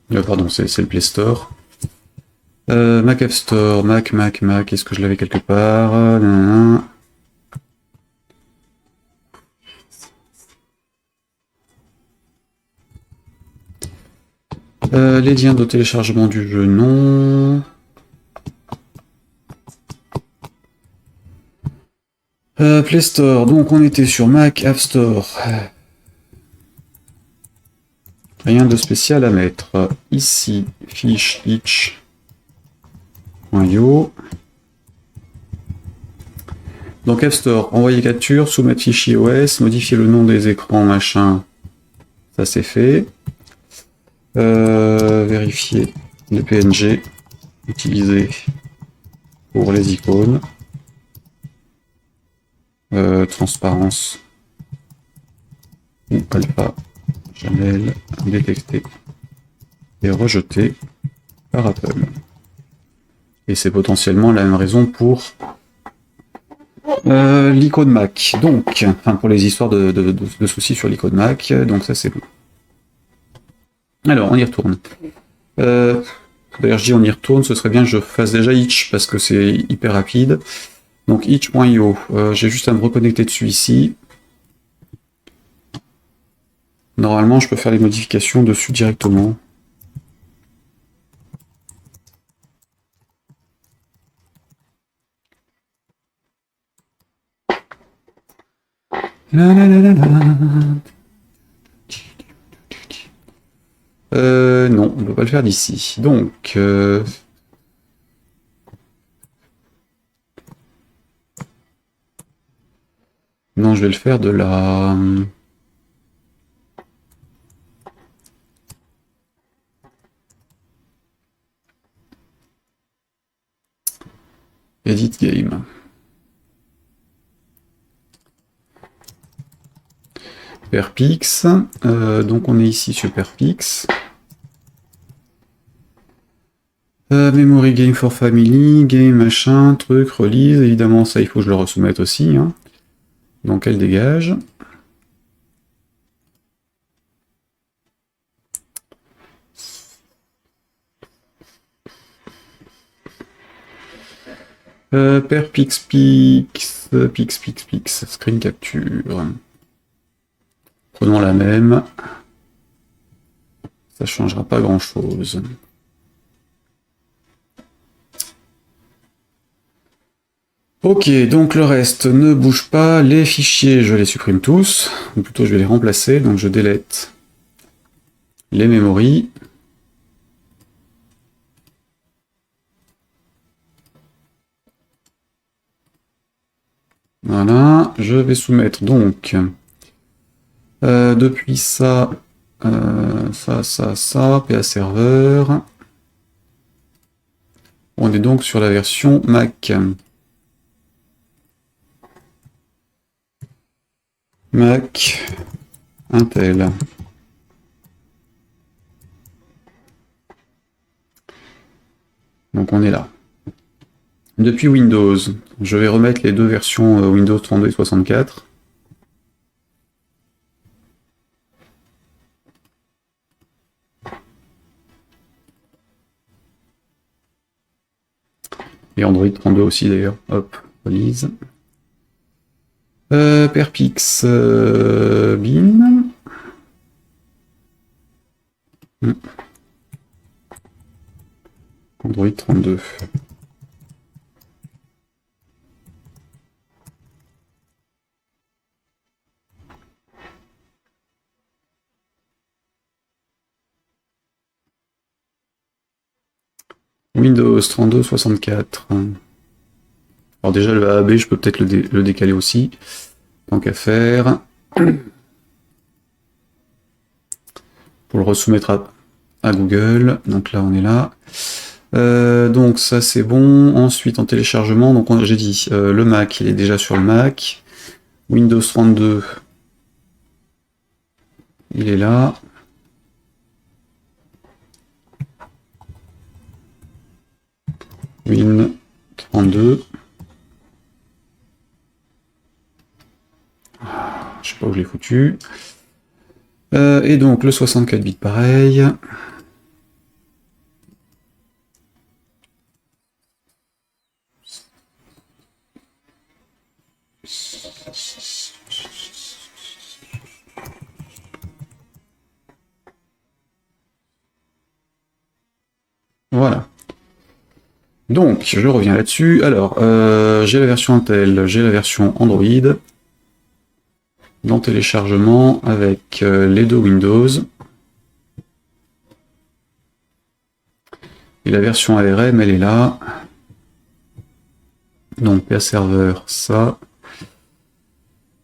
Pardon, c'est le Play Store. Mac App Store, Mac, est-ce que je l'avais quelque part? Nanana. Les liens de téléchargement du jeu, non. Play Store, donc on était sur Mac App Store. Rien de spécial à mettre. Ici, fiche itch.io. Donc App Store, envoyer capture, soumettre fichier OS, modifier le nom des écrans, machin. Ça c'est fait. Vérifier le PNG utilisé pour les icônes. Transparence ou alpha channel détecté et rejeté par Apple. Et c'est potentiellement la même raison pour l'icône Mac. Donc, enfin pour les histoires de soucis sur l'icône Mac, donc ça c'est bon. Alors, on y retourne. D'ailleurs, je dis on y retourne, ce serait bien que je fasse déjà Itch, parce que c'est hyper rapide. Donc, itch.io, j'ai juste à me reconnecter dessus ici. Normalement, je peux faire les modifications dessus directement. La la la la la. Non, on ne peut pas le faire d'ici. Donc, non, je vais le faire de la... Edit Game. Perpix, donc on est ici sur Perpix. Memory Game for Family, Game machin, truc, release, évidemment ça il faut que je le resoumette aussi. Hein. Donc elle dégage. Perpix, pix, screen capture. Prenons la même. Ça changera pas grand chose. Ok, donc le reste ne bouge pas. Les fichiers, je les supprime tous. Ou plutôt, je vais les remplacer. Donc je délète les memories. Voilà, je vais soumettre donc depuis ça, PA serveur. On est donc sur la version Mac. Mac, Intel. Donc on est là. Depuis Windows, je vais remettre les deux versions Windows 32 et 64. Et Android 32 aussi d'ailleurs. Hop, release. Perpix, bin. Android 32. Windows 32 64. Alors déjà le AAB, je peux peut-être le décaler aussi. Tant qu'à faire. Pour le resoumettre à Google. Donc là on est là. Donc ça c'est bon. Ensuite en téléchargement, donc j'ai dit le Mac, il est déjà sur le Mac. Windows 32, il est là. Win 32. Je sais pas où je l'ai foutu. Et donc le 64 bits pareil. Voilà. Donc, je reviens là-dessus. Alors, j'ai la version Intel, j'ai la version Android. Dans téléchargement avec les deux Windows. Et la version ARM, elle est là. Donc, PA serveur, ça.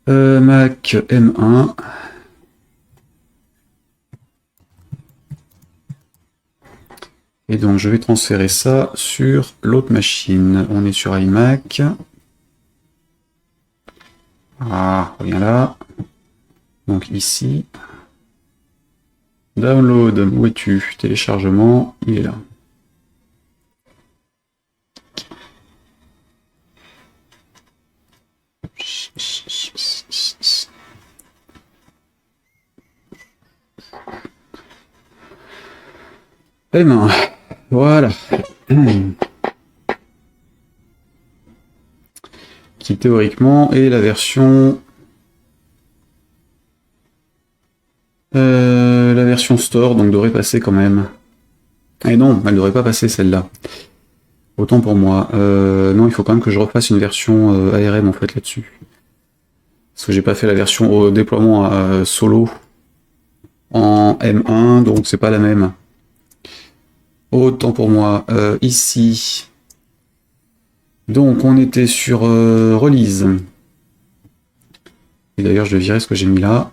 Mac M1. Et donc, je vais transférer ça sur l'autre machine. On est sur iMac. Ah, reviens là. Donc, ici. Download, où es-tu? Téléchargement, il est là. M1. Voilà. Qui théoriquement est la version store, donc devrait passer quand même. Et non, elle devrait pas passer celle-là. Autant pour moi. Non, il faut quand même que je refasse une version ARM en fait là-dessus. Parce que j'ai pas fait la version au déploiement solo en M1, donc c'est pas la même. Autant pour moi. Ici. Donc on était sur release. Et d'ailleurs je vais virer ce que j'ai mis là.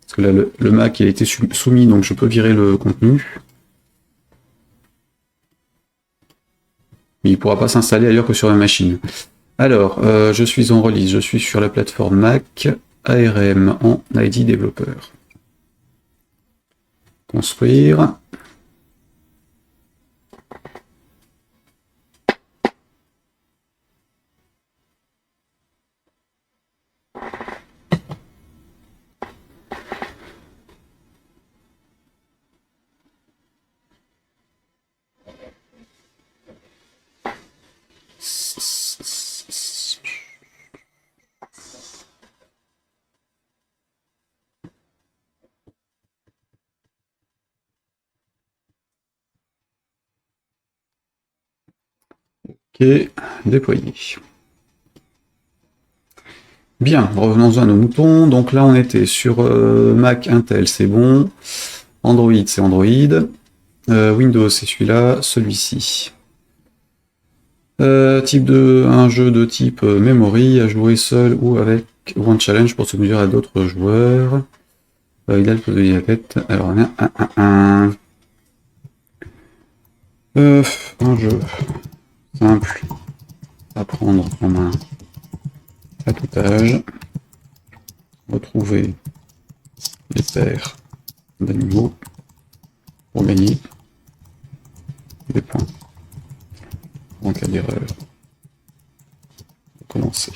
Parce que là le Mac il a été soumis, donc je peux virer le contenu. Mais il ne pourra pas s'installer ailleurs que sur la machine. Alors, je suis en release, je suis sur la plateforme Mac, ARM en ID développeur. Construire. Ok, déployer. Bien, revenons à nos moutons. Donc là, on était sur Mac, Intel, c'est bon. Android, c'est Android. Windows, c'est celui-là, celui-ci. Un jeu de type memory, à jouer seul ou avec One Challenge pour se mesurer à d'autres joueurs. Idéal pour de diabète. Alors, on a un jeu simple à prendre en main à tout âge. Retrouver les paires d'animaux pour gagner des points. En cas d'erreur, commencer.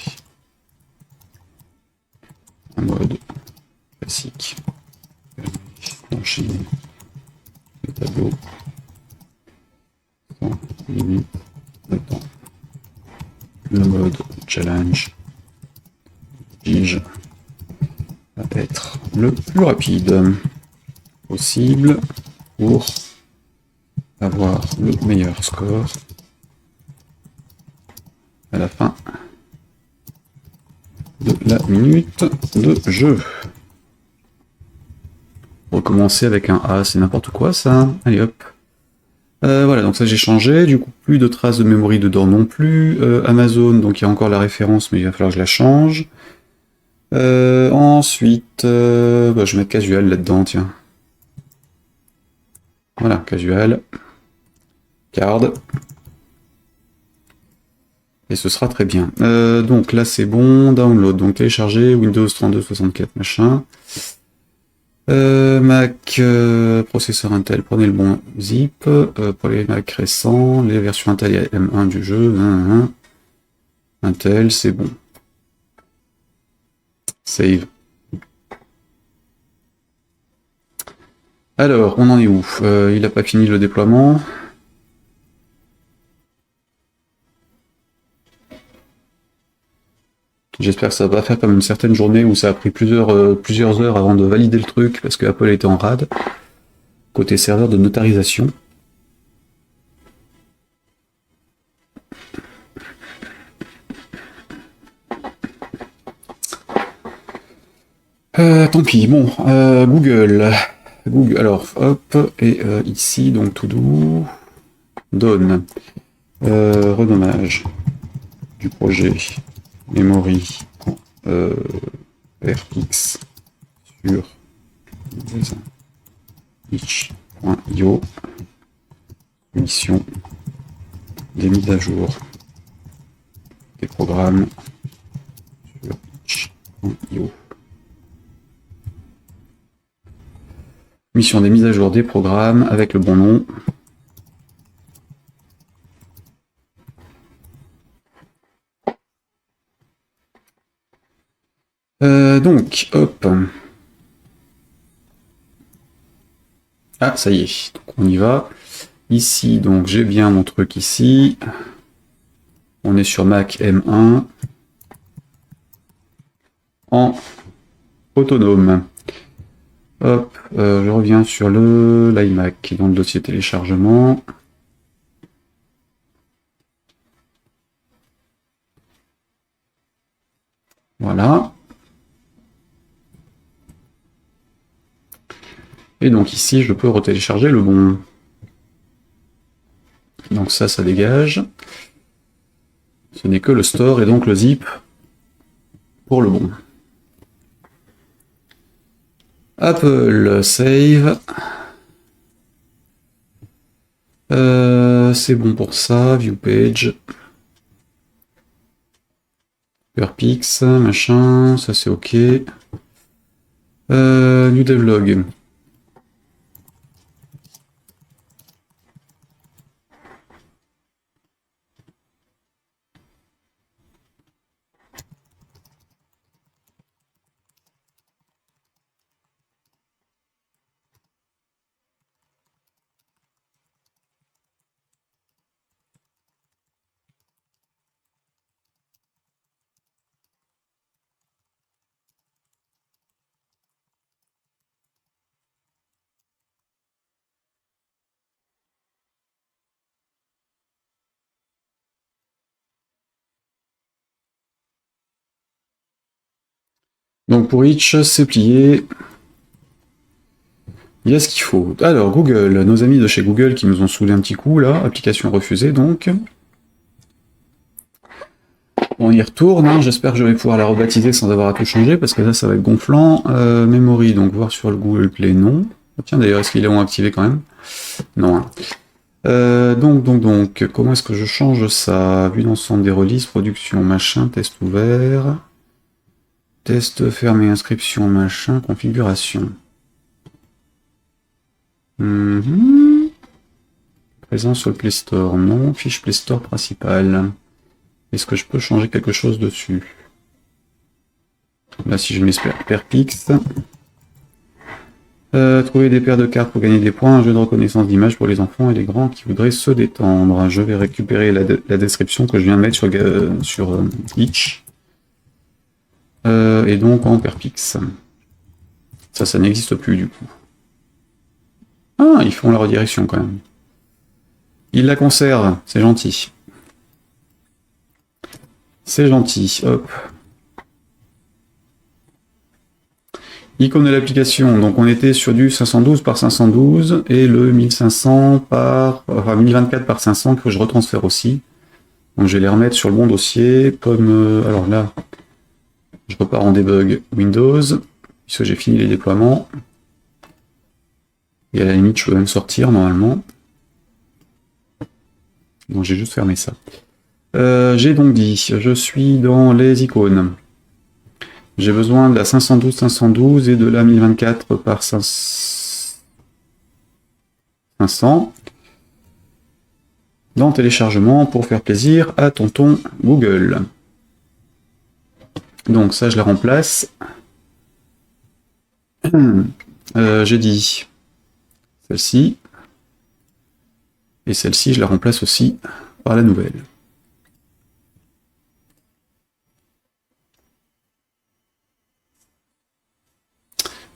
Un mode classique. Enchaîner le tableau sans limite de temps. Le mode challenge exige à être le plus rapide possible pour avoir le meilleur score à la fin de la minute de jeu. Recommencer avec un A, c'est n'importe quoi ça. Allez hop. Voilà, donc ça j'ai changé, du coup plus de traces de memory dedans non plus. Amazon, donc il y a encore la référence, mais il va falloir que je la change. Ensuite, je vais mettre casual là-dedans, tiens. Voilà, casual. Card. Et ce sera très bien. Donc là c'est bon, download, donc télécharger, Windows 3264 machin. Mac, processeur Intel, prenez le bon zip. Pour les Mac récents, les versions Intel et M1 du jeu. Intel, c'est bon. Save. Alors, on en est où? Il n'a pas fini le déploiement. J'espère que ça va pas faire comme une certaine journée où ça a pris plusieurs heures avant de valider le truc parce que Apple était en rade. Côté serveur de notarisation. Tant pis, bon, Google. Google, alors, hop, et ici, donc tout doux. Donne. Renommage du projet. Memory. RX sur itch.io. Mission des mises à jour des programmes sur itch.io. Mission des mises à jour des programmes avec le bon nom. Donc, hop. Ah, ça y est, donc on y va. Ici, donc j'ai bien mon truc ici. On est sur Mac M1. En autonome. Hop, je reviens sur l'iMac dans le dossier téléchargement. Voilà. Et donc ici, je peux retélécharger le bon. Donc ça dégage. Ce n'est que le store et donc le zip pour le bon. Apple Save. C'est bon pour ça. View Page. Perpix, machin, ça c'est ok. New Devlog. Donc pour Itch, c'est plié. Il y a ce qu'il faut. Alors, Google, nos amis de chez Google qui nous ont saoulé un petit coup, là. Application refusée, donc. On y retourne, hein. J'espère que je vais pouvoir la rebaptiser sans avoir à tout changer, parce que là, ça va être gonflant. Memory, donc voir sur le Google Play, non. Tiens, d'ailleurs, est-ce qu'ils l'ont activé quand même? Non. Hein. Donc, comment est-ce que je change ça? Vue d'ensemble des releases, production, machin, test ouvert. Test fermé, inscription, machin, configuration. Présent sur le Play Store, non. Fiche Play Store principale. Est-ce que je peux changer quelque chose dessus? Là, si je mets Perpix. Trouver des paires de cartes pour gagner des points, un jeu de reconnaissance d'image pour les enfants et les grands qui voudraient se détendre. Je vais récupérer la description que je viens de mettre sur Itch. Et donc en Perpix. Ça n'existe plus du coup. Ah, ils font la redirection quand même. Ils la conservent, c'est gentil. C'est gentil, hop. Icône de l'application, donc on était sur du 512 par 512 et le 1500 enfin 1024 par 500 que je retransfère aussi. Donc je vais les remettre sur le bon dossier, comme alors là, je repars en debug Windows, puisque j'ai fini les déploiements. Et à la limite, je peux même sortir normalement. Donc j'ai juste fermé ça. J'ai donc dit, je suis dans les icônes. J'ai besoin de la 512 et de la 1024 par 500. Dans téléchargement pour faire plaisir à tonton Google. Donc ça, je la remplace. J'ai dit celle-ci. Et celle-ci, je la remplace aussi par la nouvelle.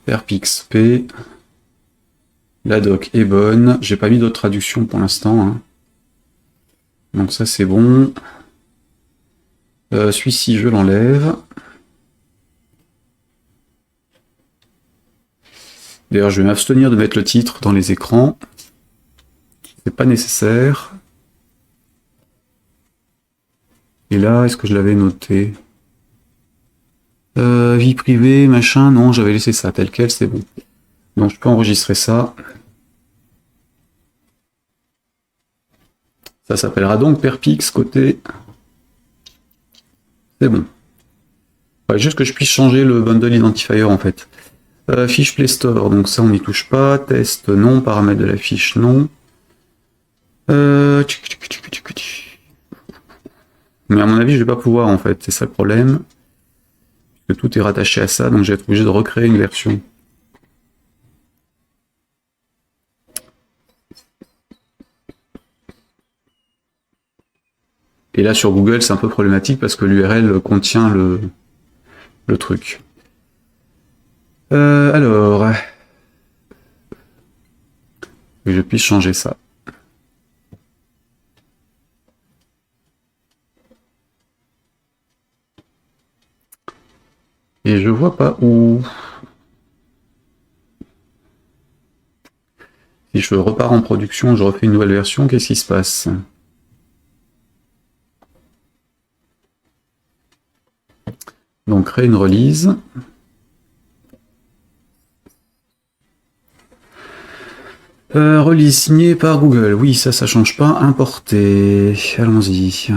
perpixp. La doc est bonne. J'ai pas mis d'autres traductions pour l'instant. Hein. Donc ça c'est bon. Celui-ci je l'enlève. D'ailleurs je vais m'abstenir de mettre le titre dans les écrans. C'est pas nécessaire. Et là, est-ce que je l'avais noté? Vie privée, machin, non, j'avais laissé ça tel quel, c'est bon. Donc je peux enregistrer ça. Ça s'appellera donc Perpix côté. C'est bon. Ouais, juste que je puisse changer le bundle identifier en fait. Fiche Play Store, donc ça on n'y touche pas. Test, non. Paramètres de la fiche, non. Mais à mon avis, je vais pas pouvoir en fait, c'est ça le problème. Que tout est rattaché à ça, donc je vais être obligé de recréer une version. Et là sur Google, c'est un peu problématique parce que l'URL contient le truc. Alors, que je puisse changer ça. Et je vois pas où. Si je repars en production, je refais une nouvelle version, qu'est-ce qui se passe? Donc créer une release. Release signée par Google. Oui, ça change pas. Importer. Allons-y.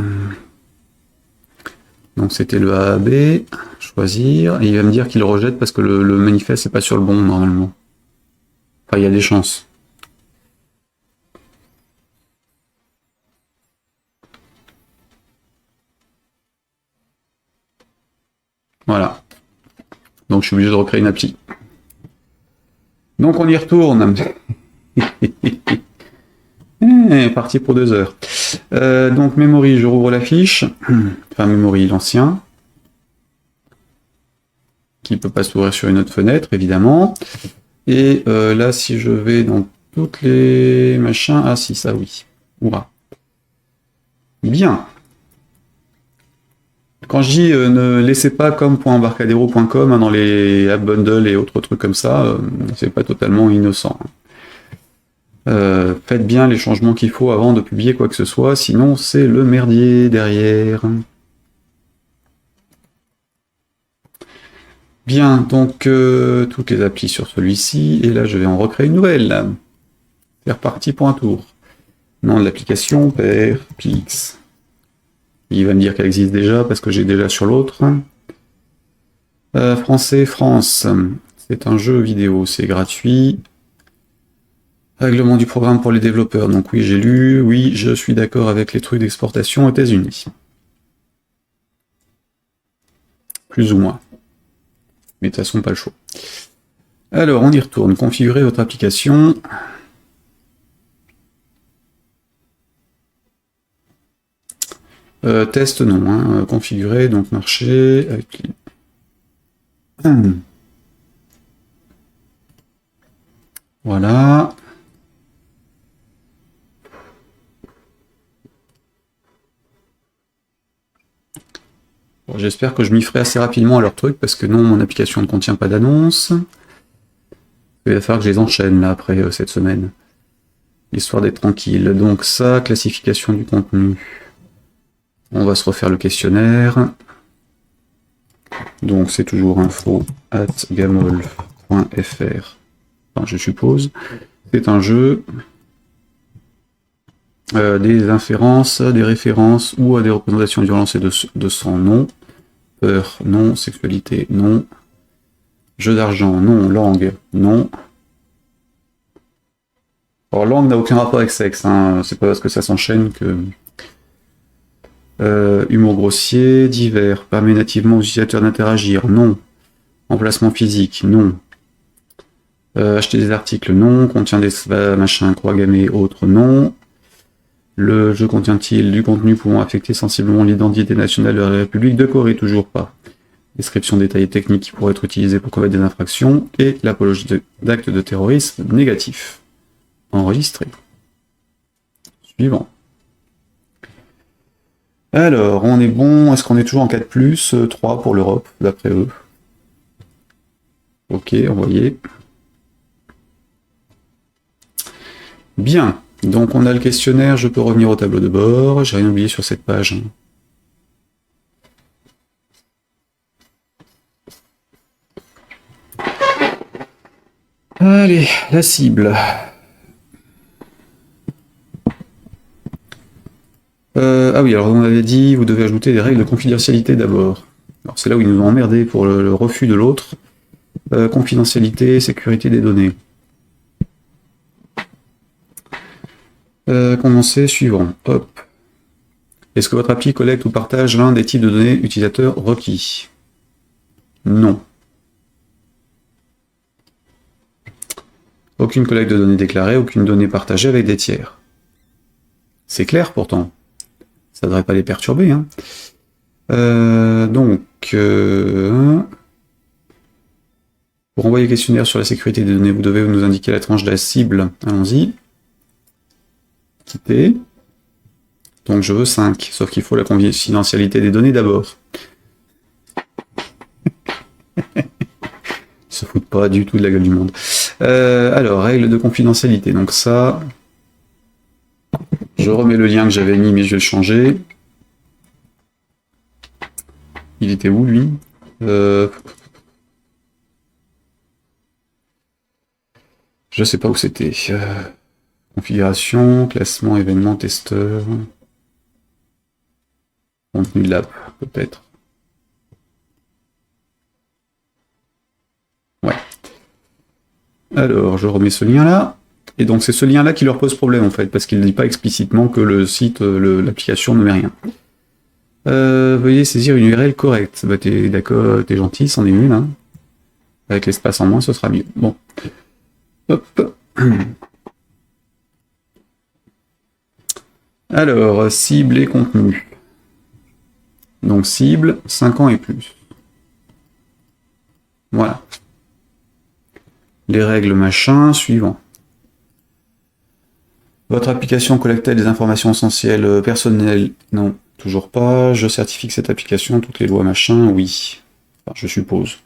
Donc c'était le AAB. Choisir. Et il va me dire qu'il rejette parce que le manifeste n'est pas sur le bon normalement. Enfin, il y a des chances. Voilà. Donc je suis obligé de recréer une appli. Donc on y retourne. Parti pour 2 heures. Donc memory, je rouvre la fiche. Enfin memory, l'ancien. Qui ne peut pas s'ouvrir sur une autre fenêtre, évidemment. Et là, si je vais dans toutes les machins... Ah si, ça oui. Oura. Bien. Quand je dis ne laissez pas comme.embarcadero.com hein, dans les app bundles et autres trucs comme ça, c'est pas totalement innocent. Faites bien les changements qu'il faut avant de publier quoi que ce soit, sinon c'est le merdier derrière. Bien, donc toutes les applis sur celui-ci, et là je vais en recréer une nouvelle. C'est reparti pour un tour. Nom de l'application, Perpix. Il va me dire qu'elle existe déjà parce que j'ai déjà sur l'autre. Français, France. C'est un jeu vidéo, c'est gratuit. Règlement du programme pour les développeurs. Donc oui, j'ai lu. Oui, je suis d'accord avec les trucs d'exportation aux États-Unis. Plus ou moins. Mais de toute façon, pas le choix. Alors, on y retourne. Configurer votre application. Test non, hein. Configurer, donc marcher. Avec... Voilà. Bon, j'espère que je m'y ferai assez rapidement à leur truc, parce que non, mon application ne contient pas d'annonce. Il va falloir que je les enchaîne là après cette semaine. Histoire d'être tranquille. Donc ça, classification du contenu. On va se refaire le questionnaire. Donc c'est toujours info@gamolf.fr. Enfin, je suppose. C'est un jeu. Des inférences, des références ou à des représentations de violence et de sang, non. Peur, non. Sexualité, non. Jeu d'argent, non. Langue, non. Alors langue n'a aucun rapport avec sexe, hein. C'est pas parce que ça s'enchaîne que... humour grossier, divers, permet nativement aux utilisateurs d'interagir, non. Emplacement physique, non. Acheter des articles, non. Contient des machins, croix gammées, autres, non. Le jeu contient-il du contenu pouvant affecter sensiblement l'identité nationale de la République de Corée, toujours pas. description détaillée technique qui pourrait être utilisée pour commettre des infractions, et l'apologie d'actes de terrorisme négatifs. Enregistré. Suivant. Alors, on est bon, est-ce qu'on est toujours en 4+, 3 pour l'Europe, d'après eux. Ok, envoyé. Bien, donc on a le questionnaire, je peux revenir au tableau de bord, j'ai rien oublié sur cette page. Allez, la cible. Ah oui, alors on avait dit, vous devez ajouter des règles de confidentialité d'abord. Alors c'est là où ils nous ont emmerdé pour le refus de l'autre. Confidentialité, sécurité des données. Commencer, suivant. Hop. Est-ce que votre appli collecte ou partage l'un des types de données utilisateurs requis? Non. Aucune collecte de données déclarée, aucune donnée partagée avec des tiers. C'est clair pourtant. Ça ne devrait pas les perturber. Hein. Pour envoyer le questionnaire sur la sécurité des données, vous devez nous indiquer la tranche de la cible. Allons-y. Quitter. Donc je veux 5, sauf qu'il faut la confidentialité des données d'abord. Ils se foutent pas du tout de la gueule du monde. Alors, règles de confidentialité. Donc ça, je remets le lien que j'avais mis, mais je vais le changer. Il était où, lui? Je sais pas où c'était. Configuration, classement, événement, testeur. Contenu de l'app, peut-être. Ouais. Alors, je remets ce lien-là. Et donc, c'est ce lien-là qui leur pose problème, en fait, parce qu'il ne dit pas explicitement que le site, l'application ne met rien. Veuillez saisir une URL correcte. Bah, t'es d'accord, t'es gentil, c'en est une, hein. Avec l'espace en moins, ce sera mieux. Bon. Hop. Alors, cible et contenu. Donc, cible, 5 ans et plus. Voilà. Les règles machin, suivant. Votre application collecte des informations essentielles personnelles? Non, toujours pas. Je certifie que cette application, toutes les lois machin, oui. Enfin, je suppose.